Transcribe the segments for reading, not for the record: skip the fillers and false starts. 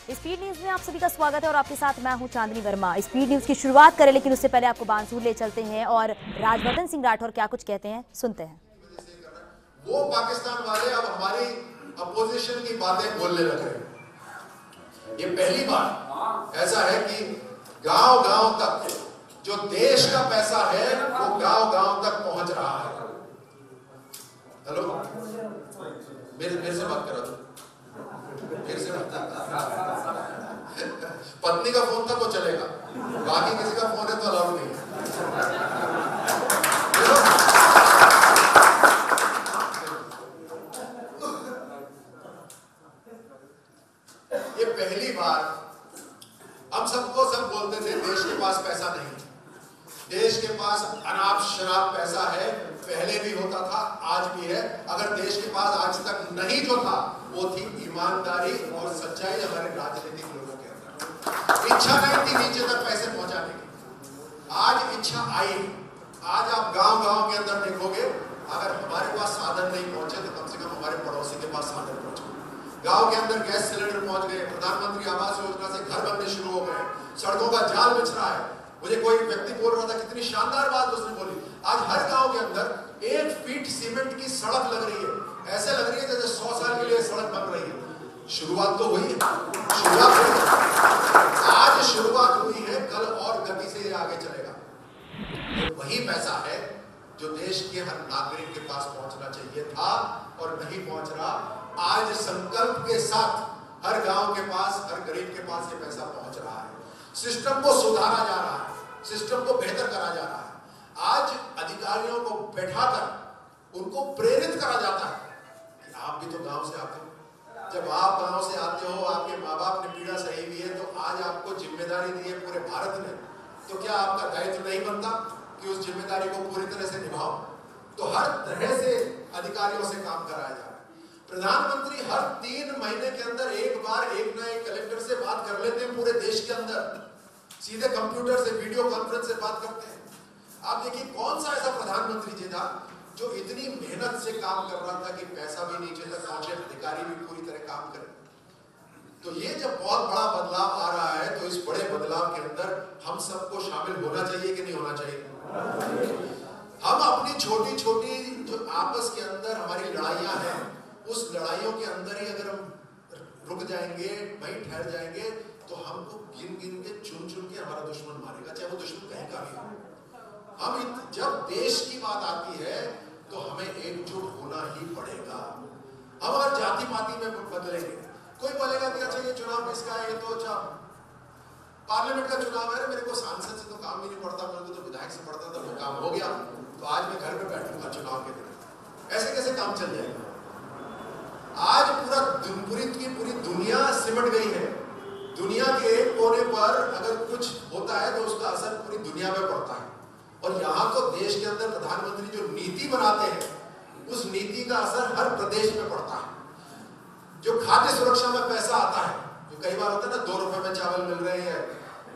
Speed news में आप सभी का स्वागत है और आपके साथ मैं हूं चांदनी वर्मा। स्पीड न्यूज की शुरुआत करें, लेकिन उससे पहले आपको बांसुर ले चलते हैं और राजवर्धन सिंह राठौर क्या कुछ कहते हैं, सुनते हैं। वो पाकिस्तान वाले अब हमारी अपोजिशन की बातें बोलने लग रहे हैं। ये पहली बार ऐसा है कि गांव-गांव तक जो देश का पैसा है वो गांव-गांव तक पहुंच रहा है। हेलो, मेरे से बात करो, मेरे से पत्नी का फोन था तो चलेगा, बाकी किसी का फोन है तो अलाउड नहीं है। ये पहली बार हम सबको सब बोलते थे देश के पास पैसा नहीं, देश के पास अनाप शराब पैसा है, पहले भी होता था, आज भी है। अगर देश के पास आज तक नहीं जो था वो थी ईमानदारी और सच्चाई हमारे राजनीतिक लोगों के अंदर। इच्छा नहीं थी नीचे तक पैसे पहुंचाने की, आज इच्छा आई। आज आप गांव-गांव के अंदर देखोगे, अगर हमारे पास साधन नहीं पहुंचे तो कम से कम हमारे पड़ोसी के पास साधन पहुंचे। गांव के अंदर गैस सिलेंडर पहुंच गए, प्रधानमंत्री आवास योजना से घर बनने शुरू हो गए, सड़कों का जाल बिछ रहा है। मुझे कोई व्यक्ति बोल रहा था, कितनी शानदार बात उसने बोली, आज हर गांव के अंदर 1 फीट सीमेंट की सड़क लग रही है। ऐसे लग रही है जैसे 100 साल के लिए सड़क बन रही है। शुरुआत तो हुई है, शुरुआत हुई है, आज शुरुआत हुई है, कल और गति से ये आगे चलेगा। वही पैसा है जो देश के हर नागरिक के पास पहुंचना चाहिए था और नहीं पहुंच रहा। आज संकल्प के साथ हर गांव के पास, हर गरीब के पास ये पैसा पहुंच रहा है। सिस्टम को सुधारा जा रहा है, सिस्टम को बेहतर करा जा रहा है। आज अधिकारियों को बैठाकर उनको प्रेरित करा जाता है कि आप भी तो गांव से आते हो। जब आप गांव से आते हो, आपके माँ बाप ने पीड़ा सही हुई है, तो आज आपको जिम्मेदारी दी है पूरे भारत में, तो क्या आपका दायित्व नहीं बनता कि उस जिम्मेदारी को पूरी तरह से निभाओ? तो हर तरह से अधिकारियों से काम कराया जा रहा है। प्रधानमंत्री हर 3 महीने के अंदर एक बार एक ना एक कलेक्टर से बात कर लेते हैं पूरे देश के अंदर, सीधे कंप्यूटर से वीडियो कॉन्फ्रेंस से बात करते हैं। आप देखिए कौन सा ऐसा प्रधानमंत्री जी था जो इतनी मेहनत से काम कर रहा था कि पैसा भी नीचे तक पहुंचे, अधिकारी भी पूरी तरह काम करें। तो ये जब बहुत बड़ा बदलाव आ रहा है, तो इस बड़े बदलाव के अंदर हम सबको शामिल होना चाहिए कि नहीं होना चाहिए? हम अपनी छोटी छोटी जो आपस के अंदर हमारी लड़ाइयां हैं, उस लड़ाइयों के अंदर ही अगर हम रुक जाएंगे, वहीं ठहर जाएंगे, तो हमको गिन गिन के चुन चुन के हमारा दुश्मन मारेगा, चाहे वो दुश्मन कहीं का भी हो। हम जब देश की बात आती है तो हमें एकजुट होना ही पड़ेगा। हम अगर जाति पाति में बदलेंगे, कोई बोलेगा कि अच्छा ये चुनाव किसका है, ये तो अच्छा पार्लियामेंट का चुनाव है, मेरे को सांसद से तो काम ही नहीं पड़ता, मेरे को तो विधायक से पड़ता था, वो काम हो गया, तो आज मैं घर में बैठूंगा चुनाव के दिन। ऐसे कैसे काम चल जाएगा? आज पूरी दुनिया सिमट गई है। दुनिया के एक कोने पर अगर कुछ होता है तो उसका असर पूरी दुनिया में पड़ता है। और यहाँ तो देश के अंदर प्रधानमंत्री जो नीति बनाते हैं, उस नीति का असर हर प्रदेश में पड़ता है। जो खाद्य सुरक्षा में पैसा आता है, जो कई बार होता है ना 2 रुपए में चावल मिल रहे हैं,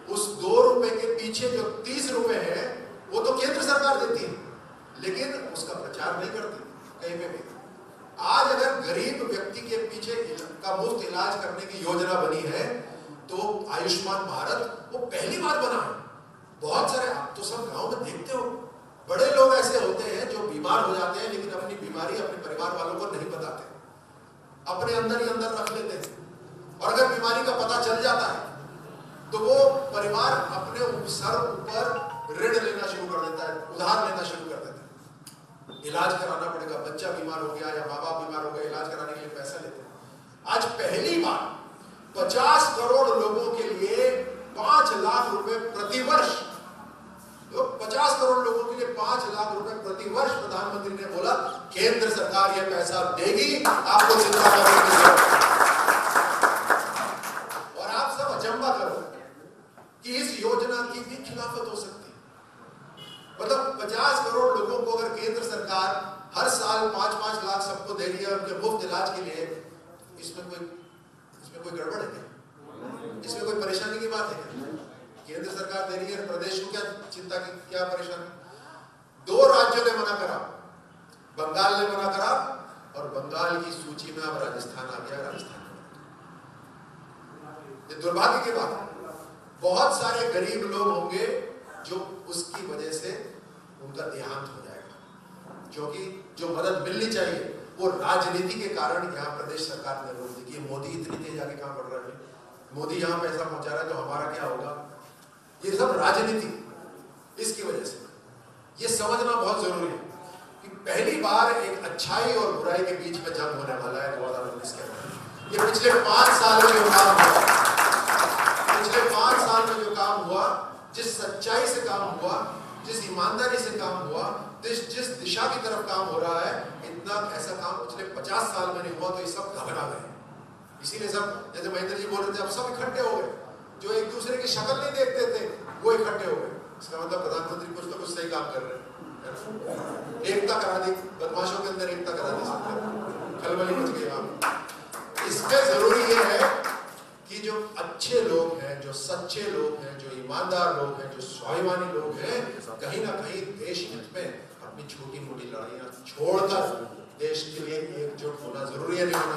उस 2 रुपए के पीछे जो 30 रुपए है वो तो केंद्र सरकार देती है, लेकिन उसका प्रचार नहीं करती कहीं पे भी। आज अगर गरीब व्यक्ति के पीछे का मुफ्त इलाज करने की योजना बनी है, तो आयुष्मान भारत वो पहली बार बना है। बहुत सारे आप तो सब गांव में देखते हो, बड़े लोग ऐसे होते हैं जो बीमार हो जाते हैं, लेकिन अपनी बीमारी अपने परिवार वालों को नहीं बताते, अपने अंदर ही अंदर रख लेते हैं। और अगर बीमारी का पता चल जाता है तो वो परिवार अपने सर ऊपर ऋण लेना शुरू कर देता है, उधार लेना शुरू कर देता है। इलाज कराना पड़ेगा, बच्चा बीमार हो गया या माँ बाप बीमार हो गए, इलाज कराने के लिए पैसा लेते हैं। आज पहली बार 50 करोड़ लोगों के लिए 5 लाख रुपए प्रति वर्ष, तो 50 करोड़ लोगों के लिए 5 लाख रुपए प्रति वर्ष प्रधानमंत्री ने बोला केंद्र सरकार ये पैसा देगी, आपको चिंता करने की जरूरत नहीं। और आप सब अचंभा करो कि इस योजना की भी खिलाफत हो सकती है। मतलब 50 करोड़ लोगों को अगर केंद्र सरकार हर साल 5-5 लाख सबको दे रही है उनके मुफ्त इलाज के लिए, इसमें कोई गड़बड़ है क्या? इसमें कोई परेशानी की बात है क्या? केंद्र सरकार दे रही है, प्रदेश को क्या चिंता की, क्या परेशानी? 2 राज्यों ने मना करा, बंगाल ने मना करा और बंगाल की सूची में अब राजस्थान आ गया। राजस्थान ये दुर्भाग्य की बात है। बहुत सारे गरीब लोग होंगे जो उसकी वजह से उनका देहांत हो जाएगा, क्योंकि जो मदद मिलनी चाहिए वो राजनीति के कारण यहाँ प्रदेश सरकार ने रोक दी कि मोदी इतनी तेज आगे कहाँ बढ़ रहा है, मोदी यहाँ पैसा पहुंचा रहा है तो हमारा क्या होगा। ये सब राजनीति, इसकी वजह से ये समझना बहुत जरूरी है कि पहली बार एक अच्छाई और बुराई के बीच में जंग होने वाला है 2019 के बाद। ये पिछले 5 साल में जो काम हुआ, पिछले 5 साल में जो काम हुआ, जिस सच्चाई से काम हुआ, जिस ईमानदारी से काम हुआ, जिस दिशा की तरफ काम हो रहा है, इतना ऐसा काम पिछले 50 साल में नहीं हुआ। तो ये सब घबरा गए, इसीलिए सब, जैसे महेंद्र जी बोल रहे थे, अब सब इकट्ठे हो गए। जो एक दूसरे की शक्ल नहीं देखते थे वो इकट्ठे हो गए। इसका मतलब प्रधानमंत्री कुछ तो कुछ सही काम कर रहे हैं। एकता करा दी, बदमाशों के अंदर एकता करा दी, सबके खलबली मच गई वहां। इसमें जरूरी ये है कि जो अच्छे लोग हैं, जो सच्चे लोग हैं, जो ईमानदार लोग हैं, जो स्वाभिमानी लोग हैं, कहीं ना कहीं देश हित में अपनी छोटी मोटी लड़ाइयां छोड़कर देश के लिए एकजुट होना जरूरी है। नहीं होना